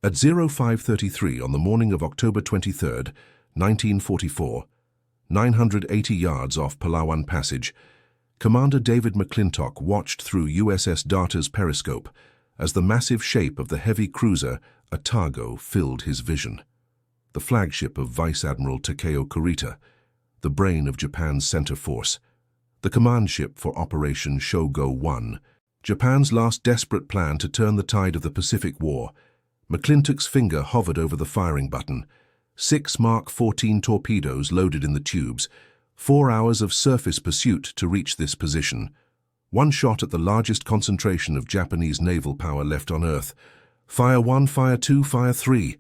At 05:33 on the morning of October 23, 1944, 980 yards off Palawan Passage, Commander David McClintock watched through USS Darter's periscope as the massive shape of the heavy cruiser Otago filled his vision. The flagship of Vice Admiral Takeo Kurita, the brain of Japan's center force, the command ship for Operation Shogo 1, Japan's last desperate plan to turn the tide of the Pacific War. McClintock's finger hovered over the firing button. 6 Mark 14 torpedoes loaded in the tubes, 4 hours of surface pursuit to reach this position. One shot at the largest concentration of Japanese naval power left on Earth. Fire 1, Fire 2, Fire 3.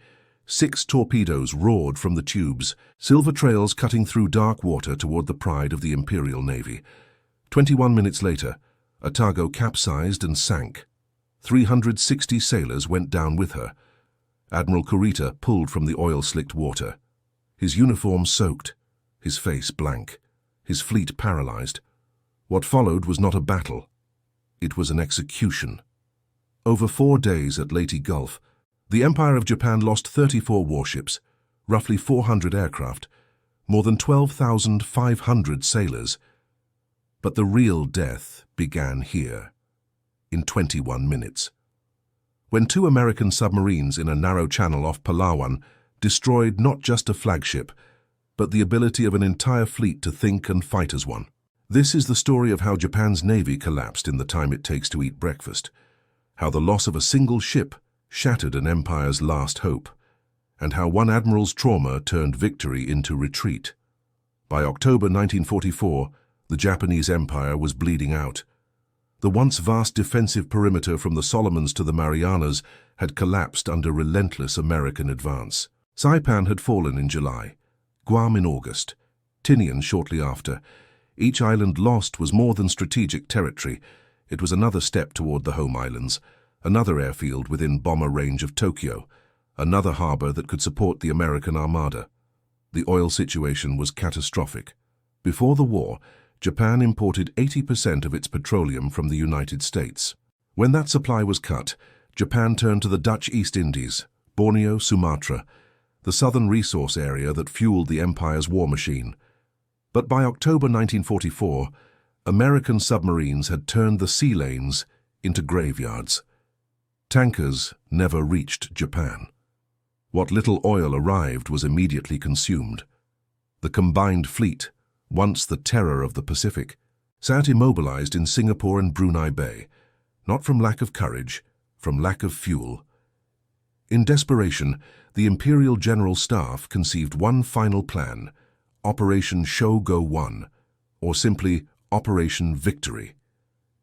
6 torpedoes roared from the tubes, silver trails cutting through dark water toward the pride of the Imperial Navy. 21 minutes later, Otago capsized and sank. 360 sailors went down with her. Admiral Kurita pulled from the oil-slicked water. His uniform soaked, his face blank, his fleet paralyzed. What followed was not a battle. It was an execution. Over 4 days at Leyte Gulf, the Empire of Japan lost 34 warships, roughly 400 aircraft, more than 12,500 sailors. But the real death began here, in 21 minutes. When 2 American submarines in a narrow channel off Palawan destroyed not just a flagship, but the ability of an entire fleet to think and fight as one. This is the story of how Japan's navy collapsed in the time it takes to eat breakfast, how the loss of a single ship shattered an empire's last hope, and how one admiral's trauma turned victory into retreat. By October 1944, the Japanese Empire was bleeding out. The once vast defensive perimeter from the Solomons to the Marianas had collapsed under relentless American advance. Saipan had fallen in July, Guam in August, Tinian shortly after. Each island lost was more than strategic territory. It was another step toward the home islands, another airfield within bomber range of Tokyo, another harbor that could support the American Armada. The oil situation was catastrophic. Before the war, Japan imported 80% of its petroleum from the United States. When that supply was cut, Japan turned to the Dutch East Indies, Borneo, Sumatra, the southern resource area that fueled the empire's war machine. But by October 1944, American submarines had turned the sea lanes into graveyards. Tankers never reached Japan. What little oil arrived was immediately consumed. The combined fleet, once the terror of the Pacific, sat immobilized in Singapore and Brunei Bay, not from lack of courage, from lack of fuel. In desperation, the Imperial General Staff conceived one final plan, Operation Shogo 1, or simply Operation Victory.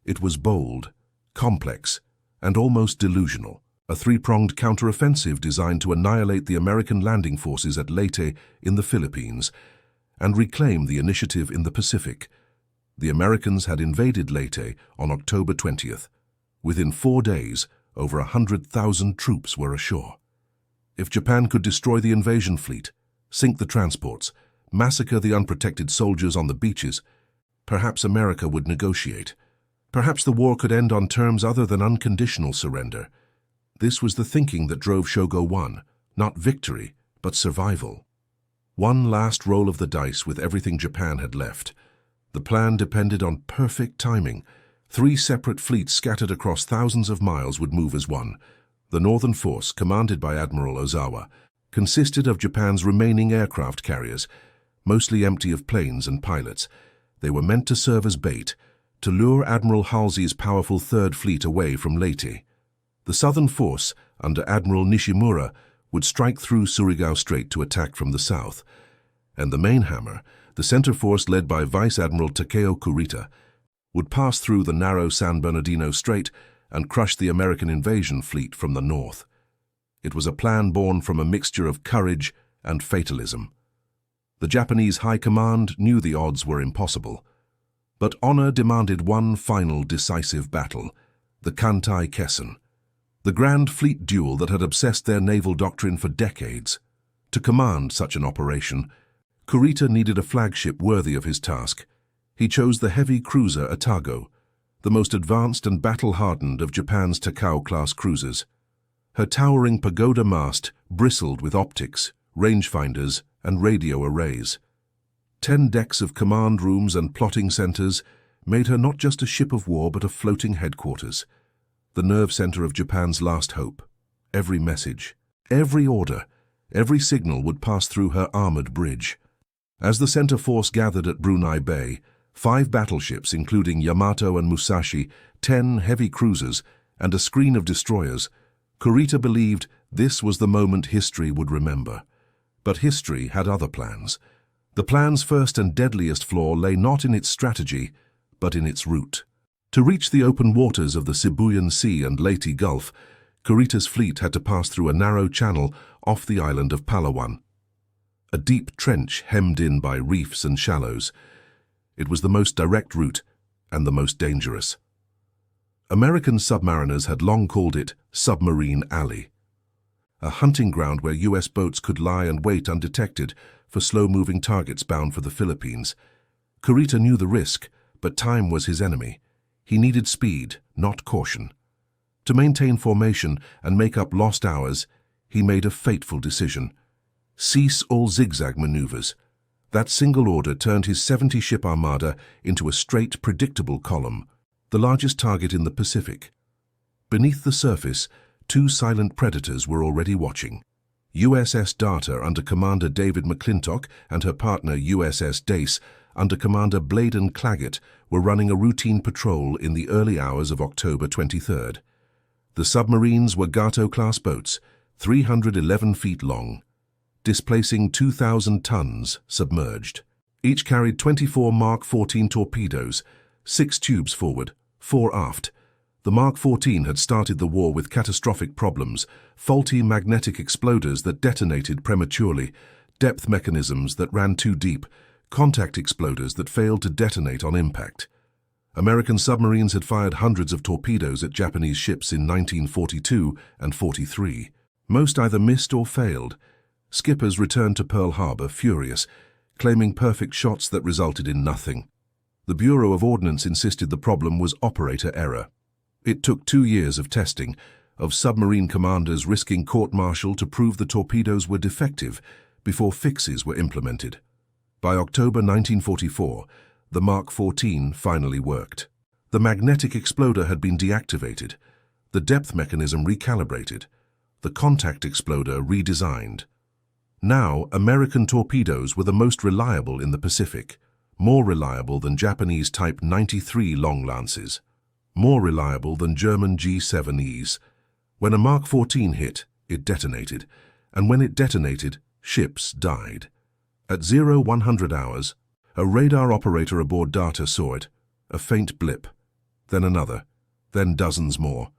It was bold, complex, and almost delusional, a 3-pronged counteroffensive designed to annihilate the American landing forces at Leyte in the Philippines and reclaim the initiative in the Pacific. The Americans had invaded Leyte on October 20th. Within 4 days, over 100,000 troops were ashore. If Japan could destroy the invasion fleet, sink the transports, massacre the unprotected soldiers on the beaches, perhaps America would negotiate. Perhaps the war could end on terms other than unconditional surrender. This was the thinking that drove Shogo 1, not victory, but survival. One last roll of the dice with everything Japan had left. The plan depended on perfect timing. 3 separate fleets scattered across thousands of miles would move as one. The Northern Force, commanded by Admiral Ozawa, consisted of Japan's remaining aircraft carriers, mostly empty of planes and pilots. They were meant to serve as bait, to lure Admiral Halsey's powerful Third Fleet away from Leyte. The Southern Force, under Admiral Nishimura, would strike through Surigao Strait to attack from the south. And the main hammer, the center force led by Vice Admiral Takeo Kurita, would pass through the narrow San Bernardino Strait and crush the American invasion fleet from the north. It was a plan born from a mixture of courage and fatalism. The Japanese High Command knew the odds were impossible. But honor demanded one final decisive battle, the Kantai Kessen, the grand fleet duel that had obsessed their naval doctrine for decades. To command such an operation, Kurita needed a flagship worthy of his task. He chose the heavy cruiser Otago, the most advanced and battle-hardened of Japan's Takao-class cruisers. Her towering pagoda mast bristled with optics, rangefinders, and radio arrays. 10 decks of command rooms and plotting centers made her not just a ship of war but a floating headquarters, the nerve center of Japan's last hope. Every message, every order, every signal would pass through her armored bridge. As the center force gathered at Brunei Bay, 5 battleships, including Yamato and Musashi, 10 heavy cruisers, and a screen of destroyers, Kurita believed this was the moment history would remember. But history had other plans. The plan's first and deadliest flaw lay not in its strategy, but in its route. To reach the open waters of the Sibuyan Sea and Leyte Gulf, Kurita's fleet had to pass through a narrow channel off the island of Palawan. A deep trench hemmed in by reefs and shallows. It was the most direct route and the most dangerous. American submariners had long called it Submarine Alley, a hunting ground where U.S. boats could lie and wait undetected for slow-moving targets bound for the Philippines. Kurita knew the risk, but time was his enemy. He needed speed, not caution. To maintain formation and make up lost hours, he made a fateful decision. Cease all zigzag maneuvers. That single order turned his 70-ship armada into a straight, predictable column, the largest target in the Pacific. Beneath the surface, 2 silent predators were already watching. USS Data under Commander David McClintock and her partner USS Dace under Commander Bladen Claggett were running a routine patrol in the early hours of October 23rd. The submarines were Gato-class boats, 311 feet long, displacing 2,000 tons submerged. Each carried 24 Mark 14 torpedoes, 6 tubes forward, 4 aft. The Mark 14 had started the war with catastrophic problems, faulty magnetic exploders that detonated prematurely, depth mechanisms that ran too deep, contact exploders that failed to detonate on impact. American submarines had fired hundreds of torpedoes at Japanese ships in 1942 and 43. Most either missed or failed. Skippers returned to Pearl Harbor furious, claiming perfect shots that resulted in nothing. The Bureau of Ordnance insisted the problem was operator error. It took 2 years of testing, of submarine commanders risking court-martial to prove the torpedoes were defective before fixes were implemented. By October 1944, the Mark 14 finally worked. The magnetic exploder had been deactivated, the depth mechanism recalibrated, the contact exploder redesigned. Now, American torpedoes were the most reliable in the Pacific, more reliable than Japanese Type 93 long lances, more reliable than German G7Es. When a Mark 14 hit, it detonated, and when it detonated, ships died. At 0100 hours, a radar operator aboard Data saw it, a faint blip, then another, then dozens more.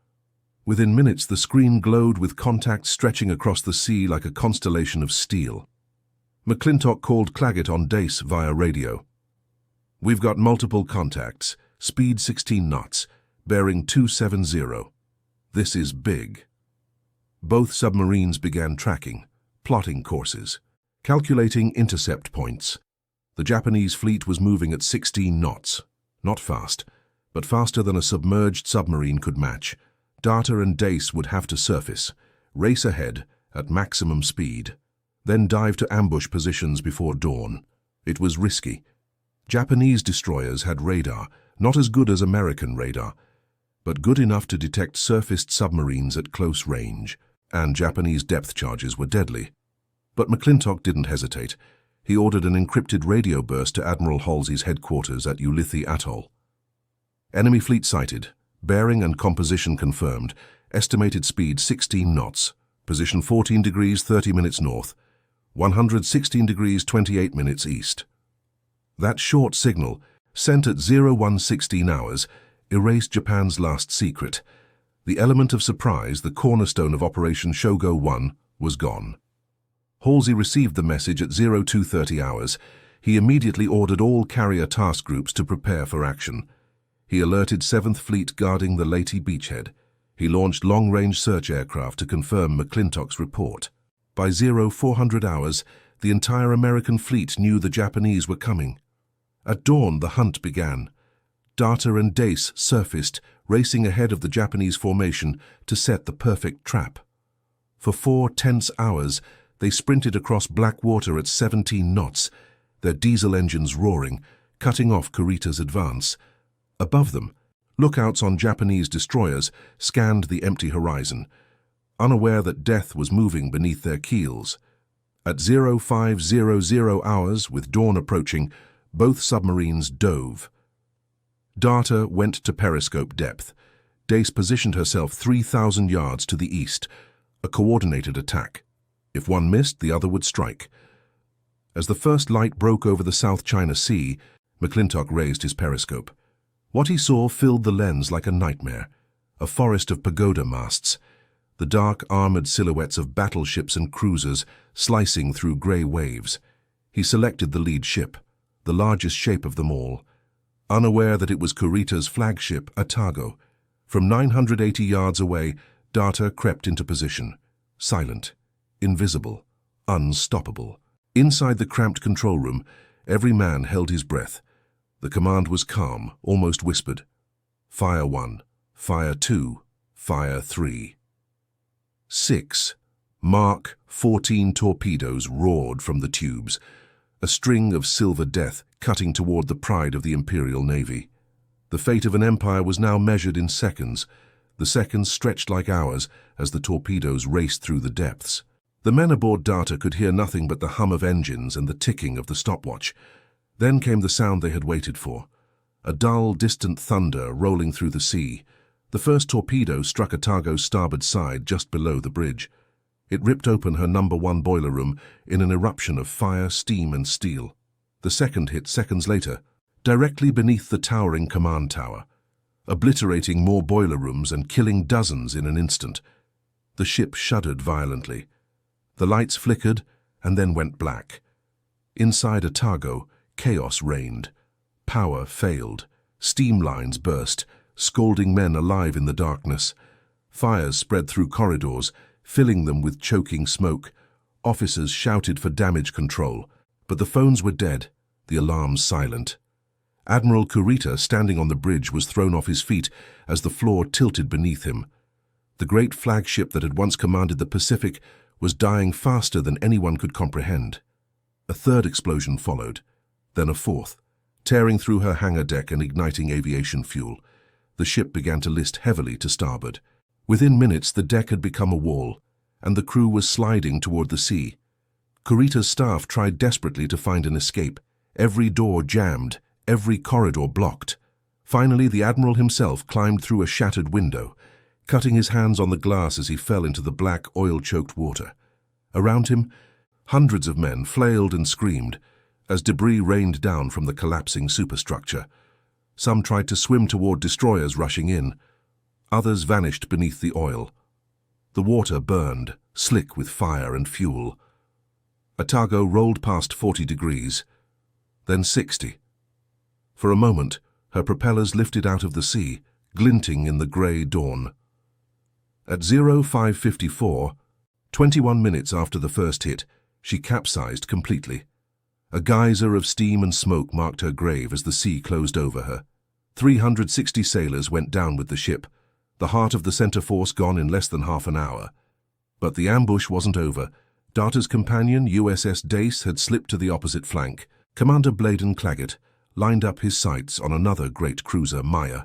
Within minutes, the screen glowed with contact stretching across the sea like a constellation of steel. McClintock called Claggett on Dace via radio. "We've got multiple contacts, speed 16 knots, bearing 270. This is big." Both submarines began tracking, plotting courses, calculating intercept points. The Japanese fleet was moving at 16 knots, not fast, but faster than a submerged submarine could match. Data and Dace would have to surface, race ahead at maximum speed, then dive to ambush positions before dawn. It was risky. Japanese destroyers had radar, not as good as American radar, but good enough to detect surfaced submarines at close range, and Japanese depth charges were deadly. But McClintock didn't hesitate. He ordered an encrypted radio burst to Admiral Halsey's headquarters at Ulithi Atoll. Enemy fleet sighted, bearing and composition confirmed, estimated speed 16 knots, position 14 degrees 30 minutes north, 116 degrees 28 minutes east. That short signal, sent at 0116 hours, erased Japan's last secret. The element of surprise, the cornerstone of Operation Shogo 1, was gone. Halsey received the message at 0230 hours. He immediately ordered all carrier task groups to prepare for action. He alerted 7th Fleet guarding the Leyte beachhead. He launched long-range search aircraft to confirm McClintock's report. By 0400 hours, the entire American fleet knew the Japanese were coming. At dawn, the hunt began. Data and Dace surfaced, racing ahead of the Japanese formation to set the perfect trap. For 4 tense hours, they sprinted across black water at 17 knots, their diesel engines roaring, cutting off Kurita's advance. Above them, lookouts on Japanese destroyers scanned the empty horizon, unaware that death was moving beneath their keels. At 0500 hours, with dawn approaching, both submarines dove. Data went to periscope depth. Dace positioned herself 3,000 yards to the east, a coordinated attack. If one missed, the other would strike. As the first light broke over the South China Sea, McClintock raised his periscope. What he saw filled the lens like a nightmare, a forest of pagoda masts, the dark armored silhouettes of battleships and cruisers slicing through grey waves. He selected the lead ship, the largest shape of them all, unaware that it was Kurita's flagship, Otago. From 980 yards away, Data crept into position, silent, invisible, unstoppable. Inside the cramped control room, every man held his breath. The command was calm, almost whispered. Fire 1, Fire 2, Fire 3. 6 Mark 14 torpedoes roared from the tubes, a string of silver death cutting toward the pride of the Imperial Navy. The fate of an empire was now measured in seconds. The seconds stretched like hours as the torpedoes raced through the depths. The men aboard Data could hear nothing but the hum of engines and the ticking of the stopwatch. Then came the sound they had waited for, a dull, distant thunder rolling through the sea. The first torpedo struck Otago's starboard side just below the bridge. It ripped open her number 1 boiler room in an eruption of fire, steam, and steel. The second hit seconds later, directly beneath the towering command tower, obliterating more boiler rooms and killing dozens in an instant. The ship shuddered violently. The lights flickered and then went black. Inside Otago, chaos reigned. Power failed. Steam lines burst, scalding men alive in the darkness. Fires spread through corridors, filling them with choking smoke. Officers shouted for damage control, but the phones were dead, the alarms silent. Admiral Kurita, standing on the bridge, was thrown off his feet as the floor tilted beneath him. The great flagship that had once commanded the Pacific was dying faster than anyone could comprehend. A third explosion followed, then a fourth, tearing through her hangar deck and igniting aviation fuel. The ship began to list heavily to starboard. Within minutes, the deck had become a wall, and the crew was sliding toward the sea. Kurita's staff tried desperately to find an escape. Every door jammed, every corridor blocked. Finally, the admiral himself climbed through a shattered window, cutting his hands on the glass as he fell into the black, oil-choked water. Around him, hundreds of men flailed and screamed as debris rained down from the collapsing superstructure. Some tried to swim toward destroyers rushing in. Others vanished beneath the oil. The water burned, slick with fire and fuel. Otago rolled past 40 degrees, then 60. For a moment, her propellers lifted out of the sea, glinting in the grey dawn. At 0554, 21 minutes after the first hit, she capsized completely. A geyser of steam and smoke marked her grave as the sea closed over her. 360 sailors went down with the ship, the heart of the center force gone in less than half an hour. But the ambush wasn't over. Data's companion, USS Dace, had slipped to the opposite flank. Commander Bladen Claggett lined up his sights on another great cruiser, Maya.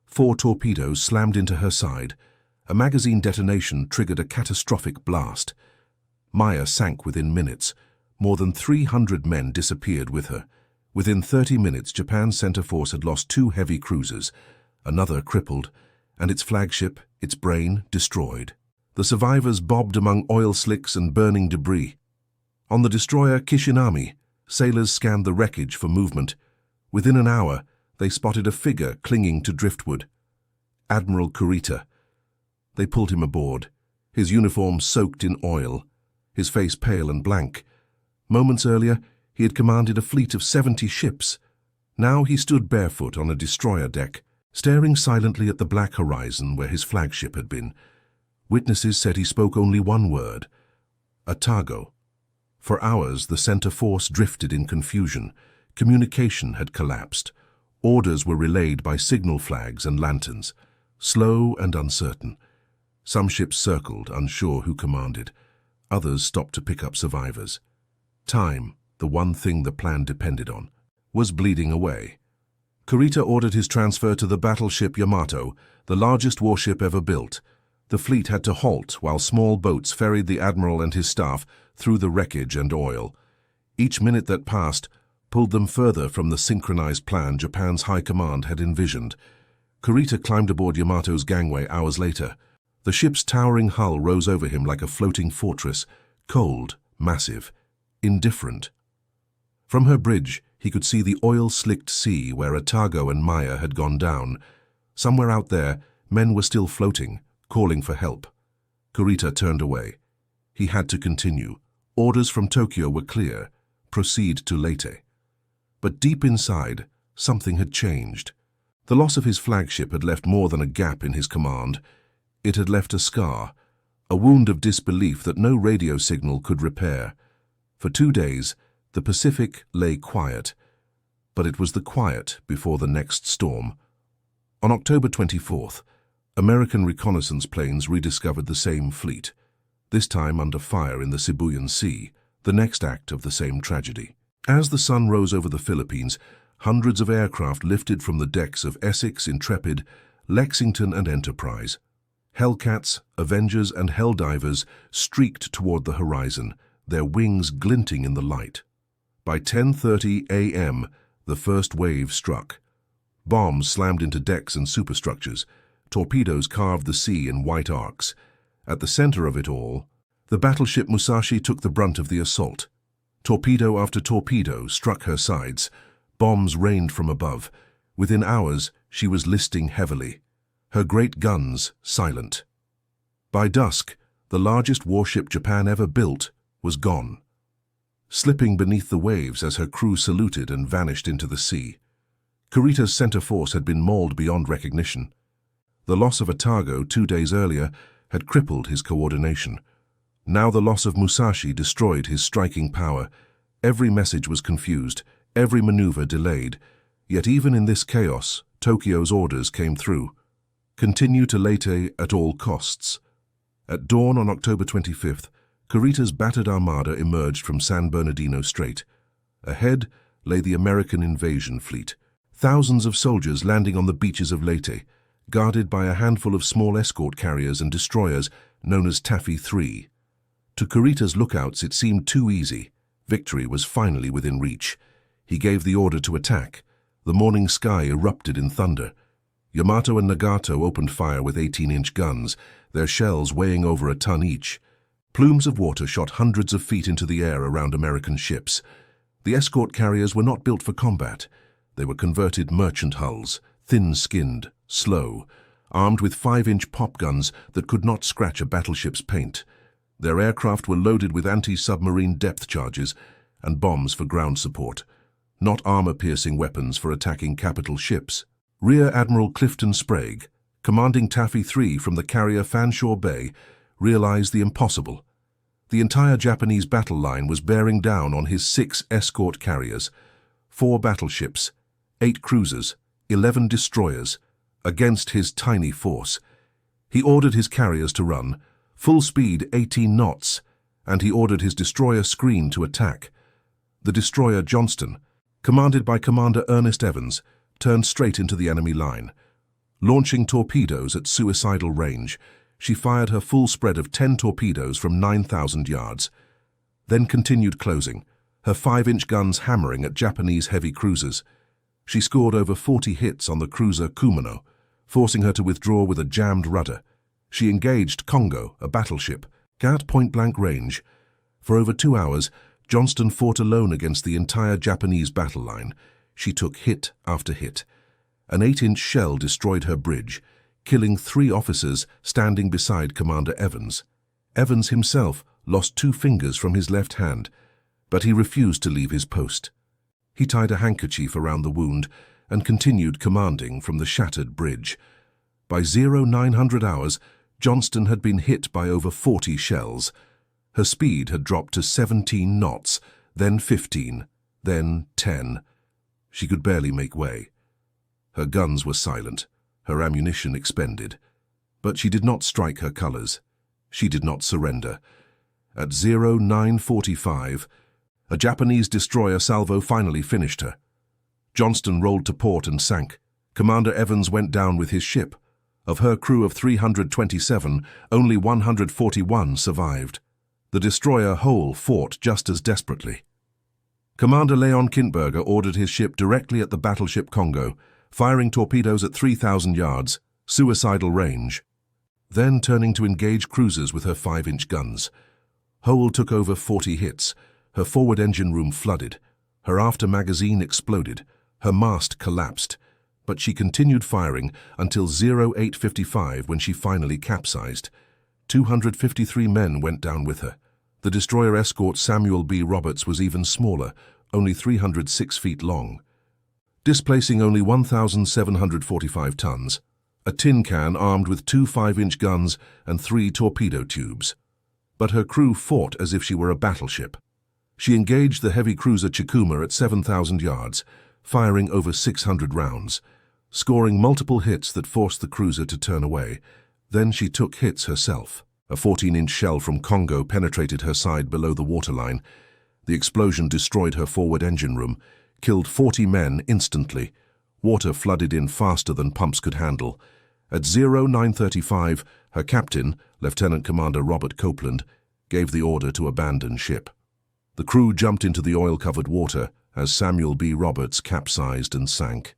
4 torpedoes slammed into her side. A magazine detonation triggered a catastrophic blast. Maya sank within minutes. More than 300 men disappeared with her. Within 30 minutes, Japan's center force had lost 2 heavy cruisers, another crippled, and its flagship, its brain, destroyed. The survivors bobbed among oil slicks and burning debris. On the destroyer Kishinami, sailors scanned the wreckage for movement. Within an hour, they spotted a figure clinging to driftwood. Admiral Kurita. They pulled him aboard, his uniform soaked in oil, his face pale and blank. Moments earlier, he had commanded a fleet of 70 ships. Now he stood barefoot on a destroyer deck, staring silently at the black horizon where his flagship had been. Witnesses said he spoke only one word, Otago. For hours, the center force drifted in confusion. Communication had collapsed. Orders were relayed by signal flags and lanterns, slow and uncertain. Some ships circled, unsure who commanded. Others stopped to pick up survivors. Time, the one thing the plan depended on, was bleeding away. Kurita ordered his transfer to the battleship Yamato, the largest warship ever built. The fleet had to halt while small boats ferried the admiral and his staff through the wreckage and oil. Each minute that passed pulled them further from the synchronized plan Japan's high command had envisioned. Kurita climbed aboard Yamato's gangway hours later. The ship's towering hull rose over him like a floating fortress, cold, massive, indifferent. From her bridge, he could see the oil-slicked sea where Atago and Maya had gone down. Somewhere out there, men were still floating, calling for help. Kurita turned away. He had to continue. Orders from Tokyo were clear. Proceed to Leyte. But deep inside, something had changed. The loss of his flagship had left more than a gap in his command. It had left a scar, a wound of disbelief that no radio signal could repair. For 2 days, the Pacific lay quiet, but it was the quiet before the next storm. On October 24th, American reconnaissance planes rediscovered the same fleet, this time under fire in the Sibuyan Sea, the next act of the same tragedy. As the sun rose over the Philippines, hundreds of aircraft lifted from the decks of Essex, Intrepid, Lexington and Enterprise. Hellcats, Avengers and Helldivers streaked toward the horizon, their wings glinting in the light. By 10:30 a.m., the first wave struck. Bombs slammed into decks and superstructures. Torpedoes carved the sea in white arcs. At the center of it all, the battleship Musashi took the brunt of the assault. Torpedo after torpedo struck her sides. Bombs rained from above. Within hours, she was listing heavily. Her great guns silent. By dusk, the largest warship Japan ever built was gone, slipping beneath the waves as her crew saluted and vanished into the sea. Kurita's center force had been mauled beyond recognition. The loss of Atago 2 days earlier had crippled his coordination. Now the loss of Musashi destroyed his striking power. Every message was confused, every maneuver delayed. Yet even in this chaos, Tokyo's orders came through. Continue to Leyte at all costs. At dawn on October 25th, Kurita's battered armada emerged from San Bernardino Strait. Ahead lay the American invasion fleet, thousands of soldiers landing on the beaches of Leyte, guarded by a handful of small escort carriers and destroyers known as Taffy 3. To Kurita's lookouts, it seemed too easy. Victory was finally within reach. He gave the order to attack. The morning sky erupted in thunder. Yamato and Nagato opened fire with 18-inch guns, their shells weighing over a ton each. Plumes of water shot hundreds of feet into the air around American ships. The escort carriers were not built for combat. They were converted merchant hulls, thin-skinned, slow, armed with 5-inch pop guns that could not scratch a battleship's paint. Their aircraft were loaded with anti-submarine depth charges and bombs for ground support, not armor-piercing weapons for attacking capital ships. Rear Admiral Clifton Sprague, commanding Taffy 3 from the carrier Fanshawe Bay, realized the impossible. The entire Japanese battle line was bearing down on his 6 escort carriers, 4 battleships, 8 cruisers, 11 destroyers, against his tiny force. He ordered his carriers to run, full speed 18 knots, and he ordered his destroyer Screen to attack. The destroyer Johnston, commanded by Commander Ernest Evans, turned straight into the enemy line. Launching torpedoes at suicidal range, she fired her full spread of 10 torpedoes from 9,000 yards, then continued closing, her 5-inch guns hammering at Japanese heavy cruisers. She scored over 40 hits on the cruiser Kumano, forcing her to withdraw with a jammed rudder. She engaged Congo, a battleship, at point-blank range. For over 2 hours, Johnston fought alone against the entire Japanese battle line. She took hit after hit. An 8-inch shell destroyed her bridge, killing 3 officers standing beside Commander Evans. Evans himself lost 2 fingers from his left hand, but he refused to leave his post. He tied a handkerchief around the wound and continued commanding from the shattered bridge. By 0900 hours, Johnston had been hit by over 40 shells. Her speed had dropped to 17 knots, then 15, then 10. She could barely make way. Her guns were silent, her ammunition expended. But she did not strike her colors. She did not surrender. At 09:45, a Japanese destroyer salvo finally finished her. Johnston rolled to port and sank. Commander Evans went down with his ship. Of her crew of 327, only 141 survived. The destroyer Hull fought just as desperately. Commander Leon Kintberger ordered his ship directly at the battleship Congo, firing torpedoes at 3,000 yards, suicidal range. Then turning to engage cruisers with her 5-inch guns. Hull took over 40 hits. Her forward engine room flooded. Her after magazine exploded. Her mast collapsed. But she continued firing until 08:55 when she finally capsized. 253 men went down with her. The destroyer escort Samuel B. Roberts was even smaller, only 306 feet long. Displacing only 1,745 tons, a tin can armed with 2 5-inch guns and 3 torpedo tubes. But her crew fought as if she were a battleship. She engaged the heavy cruiser Chikuma at 7,000 yards, firing over 600 rounds, scoring multiple hits that forced the cruiser to turn away. Then she took hits herself. A 14-inch shell from Congo penetrated her side below the waterline. The explosion destroyed her forward engine room, killed 40 men instantly. Water flooded in faster than pumps could handle. At 09:35, her captain, Lieutenant Commander Robert Copeland, gave the order to abandon ship. The crew jumped into the oil-covered water as Samuel B. Roberts capsized and sank.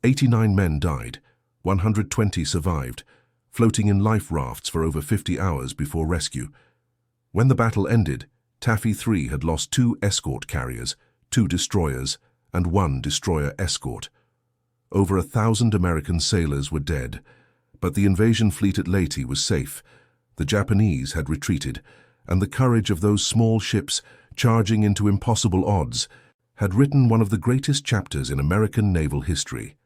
89 men died, 120 survived, floating in life rafts for over 50 hours before rescue. When the battle ended, Taffy 3 had lost 2 escort carriers, 2 destroyers, and 1 destroyer escort. Over 1,000 American sailors were dead, but the invasion fleet at Leyte was safe. The Japanese had retreated, and the courage of those small ships charging into impossible odds had written one of the greatest chapters in American naval history.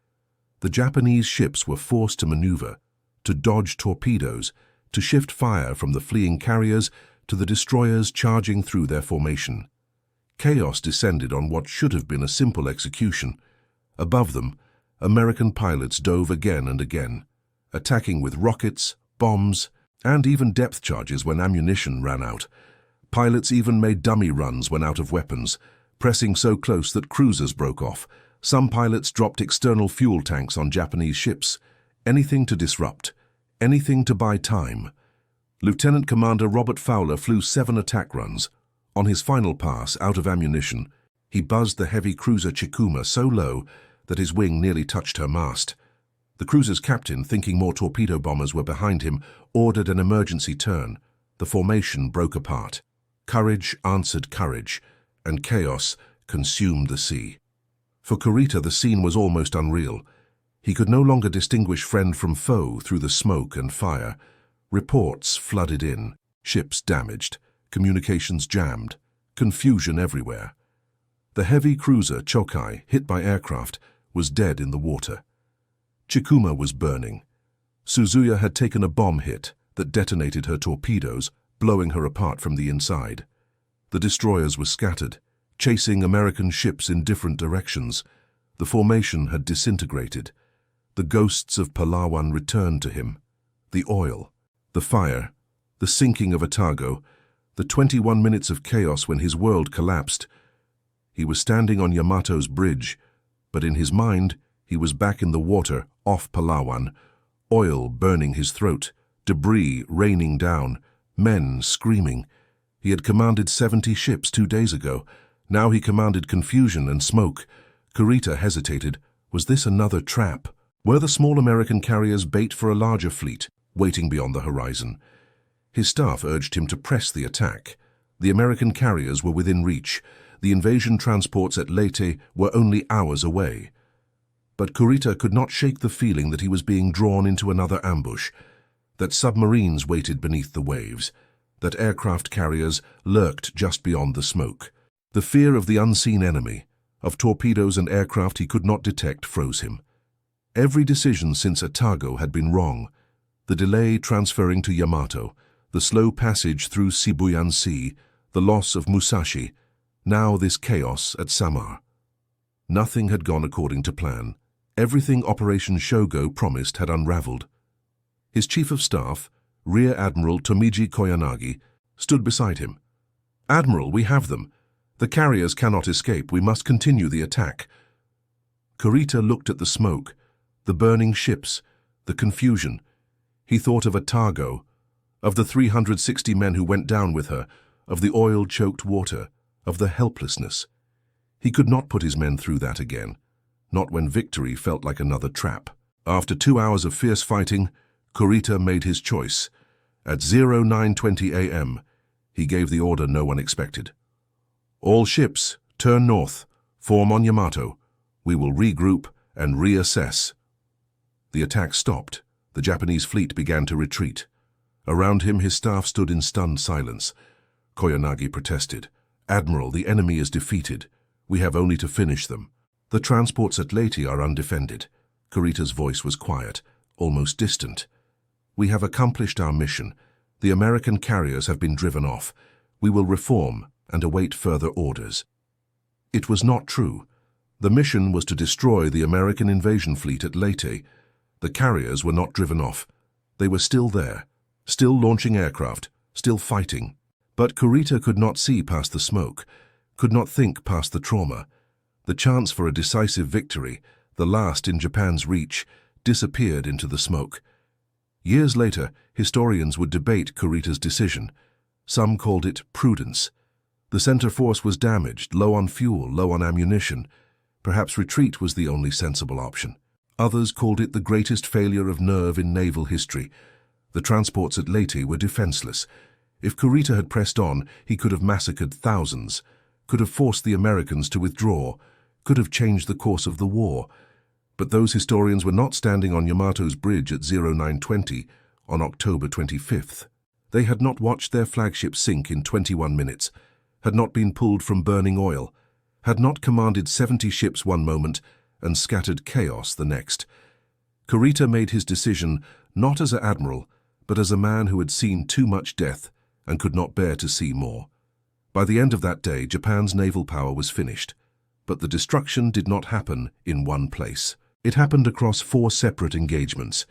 The Japanese ships were forced to maneuver, to dodge torpedoes, to shift fire from the fleeing carriers to the destroyers charging through their formation. Chaos descended on what should have been a simple execution. Above them, American pilots dove again and again, attacking with rockets, bombs, and even depth charges when ammunition ran out. Pilots even made dummy runs when out of weapons, pressing so close that cruisers broke off. Some pilots dropped external fuel tanks on Japanese ships. Anything to disrupt, anything to buy time. Lieutenant Commander Robert Fowler flew 7 attack runs. On his final pass, out of ammunition, he buzzed the heavy cruiser Chikuma so low that his wing nearly touched her mast. The cruiser's captain, thinking more torpedo bombers were behind him, ordered an emergency turn. The formation broke apart. Courage answered courage, and chaos consumed the sea. For Kurita, the scene was almost unreal. He could no longer distinguish friend from foe through the smoke and fire. Reports flooded in, ships damaged, communications jammed, confusion everywhere. The heavy cruiser Chokai, hit by aircraft, was dead in the water. Chikuma was burning. Suzuya had taken a bomb hit that detonated her torpedoes, blowing her apart from the inside. The destroyers were scattered, chasing American ships in different directions. The formation had disintegrated. The ghosts of Palawan returned to him. The oil, the fire, the sinking of Otago, the 21 minutes of chaos when his world collapsed. He was standing on Yamato's bridge, but in his mind, he was back in the water, off Palawan, oil burning his throat, debris raining down, men screaming. He had commanded 70 ships 2 days ago. Now he commanded confusion and smoke. Kurita hesitated. Was this another trap? Were the small American carriers bait for a larger fleet, waiting beyond the horizon? His staff urged him to press the attack. The American carriers were within reach. The invasion transports at Leyte were only hours away. But Kurita could not shake the feeling that he was being drawn into another ambush, that submarines waited beneath the waves, that aircraft carriers lurked just beyond the smoke. The fear of the unseen enemy, of torpedoes and aircraft he could not detect, froze him. Every decision since Otago had been wrong. The delay transferring to Yamato, the slow passage through Sibuyan Sea, the loss of Musashi, now this chaos at Samar. Nothing had gone according to plan. Everything Operation Shogo promised had unraveled. His chief of staff, Rear Admiral Tomiji Koyanagi, stood beside him. "Admiral, we have them. The carriers cannot escape. We must continue the attack." Kurita looked at the smoke, the burning ships, the confusion. He thought of Atago, of the 360 men who went down with her, of the oil-choked water, of the helplessness. He could not put his men through that again, not when victory felt like another trap. After 2 hours of fierce fighting, Kurita made his choice. At 09:20 a.m., he gave the order no one expected. "All ships, turn north, form on Yamato. We will regroup and reassess." The attack stopped. The Japanese fleet began to retreat. Around him, his staff stood in stunned silence. Koyanagi protested. "Admiral, the enemy is defeated. We have only to finish them. The transports at Leyte are undefended." Kurita's voice was quiet, almost distant. "We have accomplished our mission. The American carriers have been driven off. We will reform and await further orders." It was not true. The mission was to destroy the American invasion fleet at Leyte. The carriers were not driven off. They were still there, still launching aircraft, still fighting. But Kurita could not see past the smoke, could not think past the trauma. The chance for a decisive victory, the last in Japan's reach, disappeared into the smoke. Years later, historians would debate Kurita's decision. Some called it prudence. The center force was damaged, low on fuel, low on ammunition. Perhaps retreat was the only sensible option. Others called it the greatest failure of nerve in naval history. The transports at Leyte were defenseless. If Kurita had pressed on, he could have massacred thousands, could have forced the Americans to withdraw, could have changed the course of the war. But those historians were not standing on Yamato's bridge at 09:20 on October 25th. They had not watched their flagship sink in 21 minutes, had not been pulled from burning oil, had not commanded 70 ships one moment and scattered chaos the next. Kurita made his decision not as an admiral, but as a man who had seen too much death and could not bear to see more. By the end of that day, Japan's naval power was finished. But the destruction did not happen in one place. It happened across 4 separate engagements,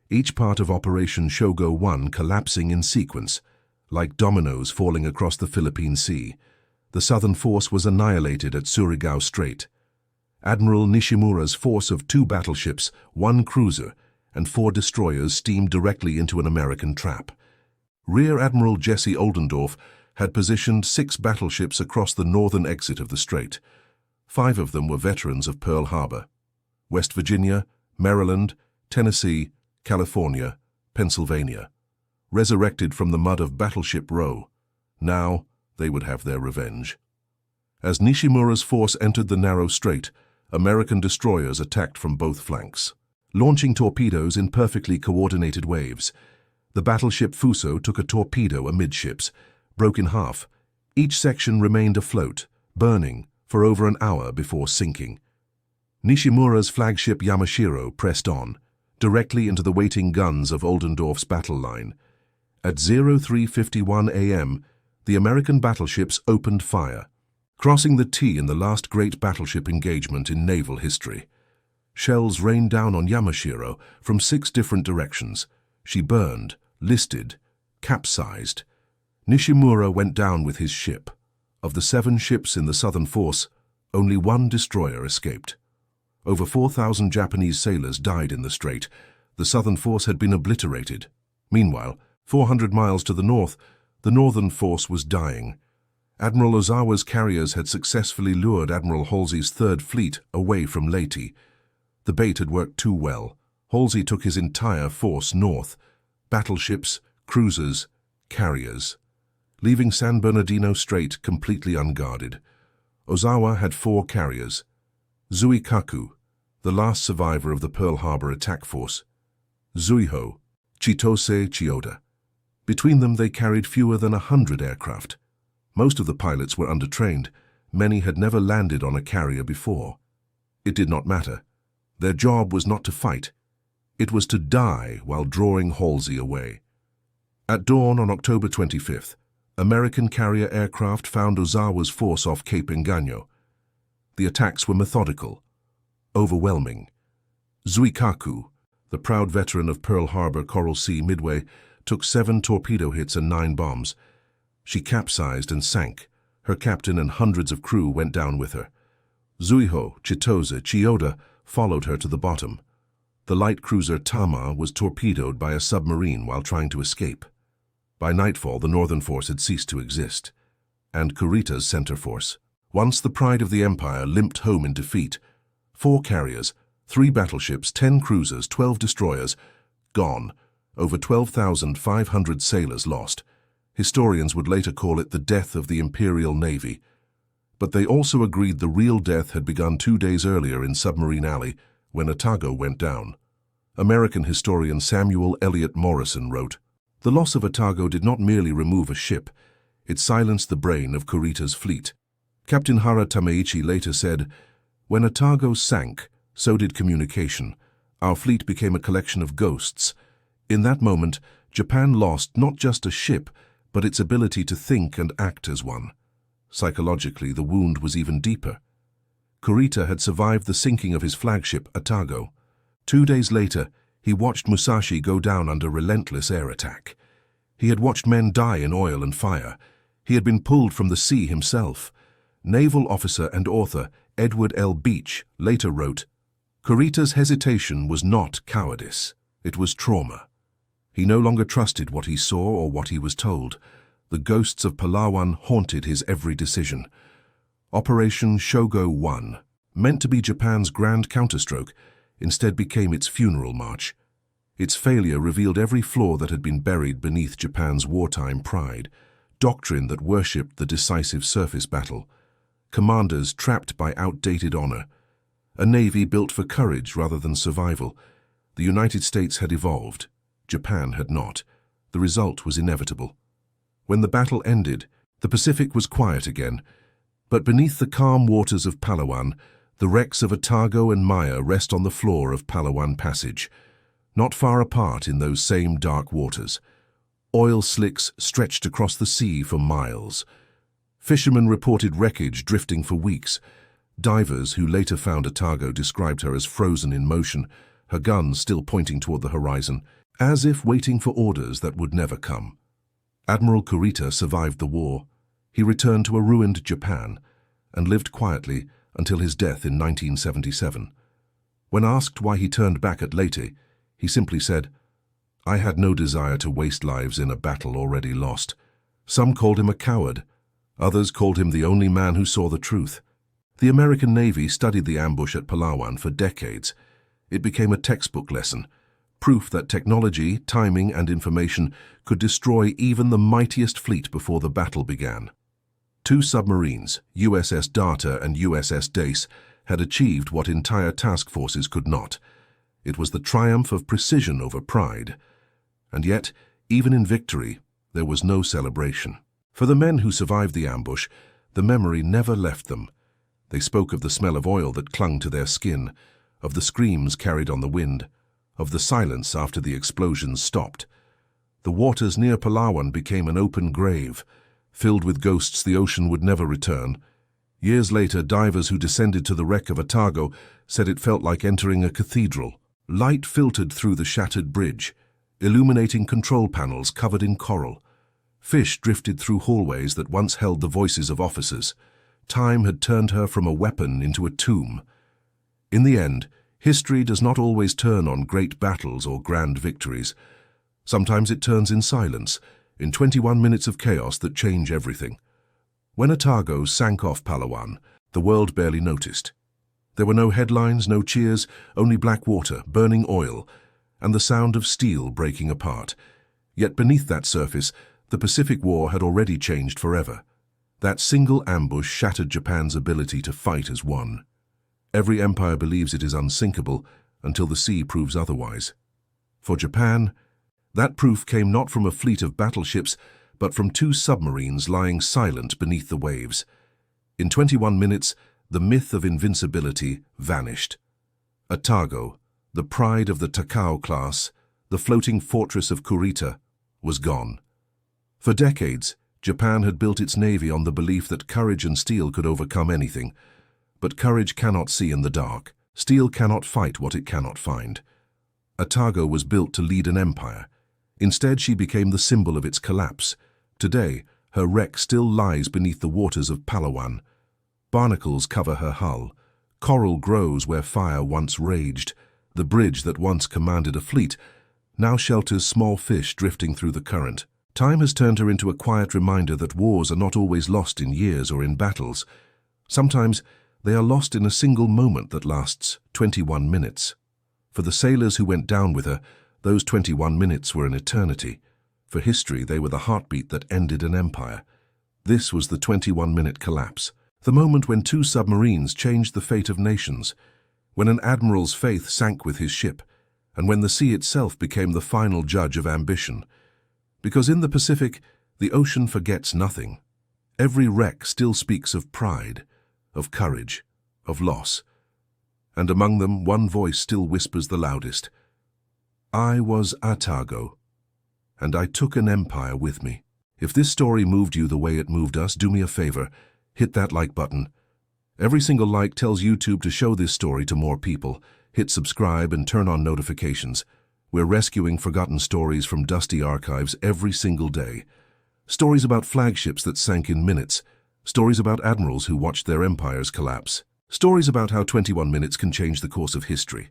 each part of Operation Shogo 1 collapsing in sequence, like dominoes falling across the Philippine Sea. The southern force was annihilated at Surigao Strait. Admiral Nishimura's force of 2 battleships, 1 cruiser, and 4 destroyers steamed directly into an American trap. Rear Admiral Jesse Oldendorf had positioned 6 battleships across the northern exit of the strait. 5 of them were veterans of Pearl Harbor. West Virginia, Maryland, Tennessee, California, Pennsylvania. Resurrected from the mud of Battleship Row. Now they would have their revenge. As Nishimura's force entered the narrow strait, American destroyers attacked from both flanks, launching torpedoes in perfectly coordinated waves. The battleship Fuso took a torpedo amidships, broke in half. Each section remained afloat, burning, for over an hour before sinking. Nishimura's flagship Yamashiro pressed on, directly into the waiting guns of Oldendorf's battle line. At 03:51 a.m., the American battleships opened fire, crossing the T in the last great battleship engagement in naval history. Shells rained down on Yamashiro from 6 different directions. She burned, listed, capsized. Nishimura went down with his ship. Of the 7 ships in the southern force, only 1 destroyer escaped. Over 4,000 Japanese sailors died in the strait. The southern force had been obliterated. Meanwhile, 400 miles to the north, the northern force was dying. Admiral Ozawa's carriers had successfully lured Admiral Halsey's Third Fleet away from Leyte. The bait had worked too well. Halsey took his entire force north, battleships, cruisers, carriers, leaving San Bernardino Strait completely unguarded. Ozawa had 4 carriers. Zuikaku, the last survivor of the Pearl Harbor attack force. Zuiho, Chitose Chiyoda. Between them they carried fewer than 100 aircraft. Most of the pilots were undertrained. Many had never landed on a carrier before. It did not matter. Their job was not to fight. It was to die while drawing Halsey away. At dawn on October 25th, American carrier aircraft found Ozawa's force off Cape Engano. The attacks were methodical, overwhelming. Zuikaku, the proud veteran of Pearl Harbor, Coral Sea, Midway, took 7 torpedo hits and 9 bombs. She capsized and sank. Her captain and hundreds of crew went down with her. Zuiho, Chitose, Chiyoda followed her to the bottom. The light cruiser Tama was torpedoed by a submarine while trying to escape. By nightfall, the Northern Force had ceased to exist, and Kurita's center force. Once the pride of the Empire limped home in defeat, 4 carriers, 3 battleships, 10 cruisers, 12 destroyers, gone, over 12,500 sailors lost. Historians would later call it the death of the Imperial Navy. But they also agreed the real death had begun 2 days earlier in Submarine Alley, when Otago went down. American historian Samuel Eliot Morrison wrote, "The loss of Otago did not merely remove a ship, it silenced the brain of Kurita's fleet." Captain Hara Tameichi later said, "When Otago sank, so did communication. Our fleet became a collection of ghosts. In that moment, Japan lost not just a ship, but its ability to think and act as one." Psychologically, the wound was even deeper. Kurita had survived the sinking of his flagship, Otago. 2 days later, he watched Musashi go down under relentless air attack. He had watched men die in oil and fire. He had been pulled from the sea himself. Naval officer and author Edward L. Beach later wrote, "Kurita's hesitation was not cowardice, it was trauma. He no longer trusted what he saw or what he was told. The ghosts of Palawan haunted his every decision." Operation Shogo 1, meant to be Japan's grand counterstroke, instead became its funeral march. Its failure revealed every flaw that had been buried beneath Japan's wartime pride, doctrine that worshipped the decisive surface battle, commanders trapped by outdated honor, a navy built for courage rather than survival. The United States had evolved. Japan had not. The result was inevitable. When the battle ended, the Pacific was quiet again, but beneath the calm waters of Palawan, the wrecks of Otago and Maya rest on the floor of Palawan Passage, not far apart in those same dark waters. Oil slicks stretched across the sea for miles. Fishermen reported wreckage drifting for weeks. Divers who later found Otago described her as frozen in motion, her guns still pointing toward the horizon, as if waiting for orders that would never come. Admiral Kurita survived the war. He returned to a ruined Japan and lived quietly until his death in 1977. When asked why he turned back at Leyte, he simply said, "I had no desire to waste lives in a battle already lost." Some called him a coward. Others called him the only man who saw the truth. The American Navy studied the ambush at Palawan for decades. It became a textbook lesson, proof that technology, timing, and information could destroy even the mightiest fleet before the battle began. 2 submarines, USS Data and USS Dace, had achieved what entire task forces could not. It was the triumph of precision over pride. And yet, even in victory, there was no celebration. For the men who survived the ambush, the memory never left them. They spoke of the smell of oil that clung to their skin, of the screams carried on the wind, of the silence after the explosions stopped. The waters near Palawan became an open grave, filled with ghosts the ocean would never return. Years later, divers who descended to the wreck of Otago said it felt like entering a cathedral. Light filtered through the shattered bridge, illuminating control panels covered in coral. Fish drifted through hallways that once held the voices of officers. Time had turned her from a weapon into a tomb. In the end, history does not always turn on great battles or grand victories. Sometimes it turns in silence, in 21 minutes of chaos that change everything. When Otago sank off Palawan, the world barely noticed. There were no headlines, no cheers, only black water, burning oil, and the sound of steel breaking apart. Yet beneath that surface, the Pacific War had already changed forever. That single ambush shattered Japan's ability to fight as one. Every empire believes it is unsinkable until the sea proves otherwise. For Japan, that proof came not from a fleet of battleships, but from 2 submarines lying silent beneath the waves. In 21 minutes, the myth of invincibility vanished. Otago, the pride of the Takao class, the floating fortress of Kurita, was gone. For decades, Japan had built its navy on the belief that courage and steel could overcome anything. But courage cannot see in the dark. Steel cannot fight what it cannot find. Otago was built to lead an empire. Instead, she became the symbol of its collapse. Today, her wreck still lies beneath the waters of Palawan. Barnacles cover her hull. Coral grows where fire once raged. The bridge that once commanded a fleet now shelters small fish drifting through the current. Time has turned her into a quiet reminder that wars are not always lost in years or in battles. Sometimes they are lost in a single moment that lasts 21 minutes. For the sailors who went down with her, those 21 minutes were an eternity. For history, they were the heartbeat that ended an empire. This was the 21-minute collapse, the moment when two submarines changed the fate of nations, when an admiral's faith sank with his ship, and when the sea itself became the final judge of ambition. Because in the Pacific, the ocean forgets nothing. Every wreck still speaks of pride, of courage, of loss. And among them, one voice still whispers the loudest. I was Otago, and I took an empire with me. If this story moved you the way it moved us, do me a favor, hit that like button. Every single like tells YouTube to show this story to more people. Hit subscribe and turn on notifications. We're rescuing forgotten stories from dusty archives every single day. Stories about flagships that sank in minutes. Stories about admirals who watched their empires collapse. Stories about how 21 minutes can change the course of history.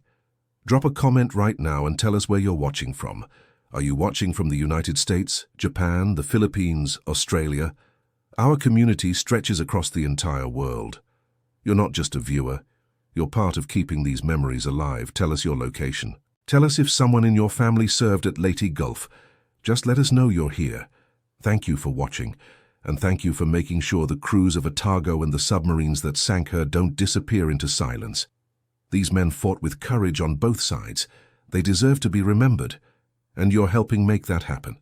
Drop a comment right now and tell us where you're watching from. Are you watching from the United States, Japan, the Philippines, Australia? Our community stretches across the entire world. You're not just a viewer. You're part of keeping these memories alive. Tell us your location. Tell us if someone in your family served at Leyte Gulf. Just let us know you're here. Thank you for watching. And thank you for making sure the crews of Otago and the submarines that sank her don't disappear into silence. These men fought with courage on both sides. They deserve to be remembered, and you're helping make that happen.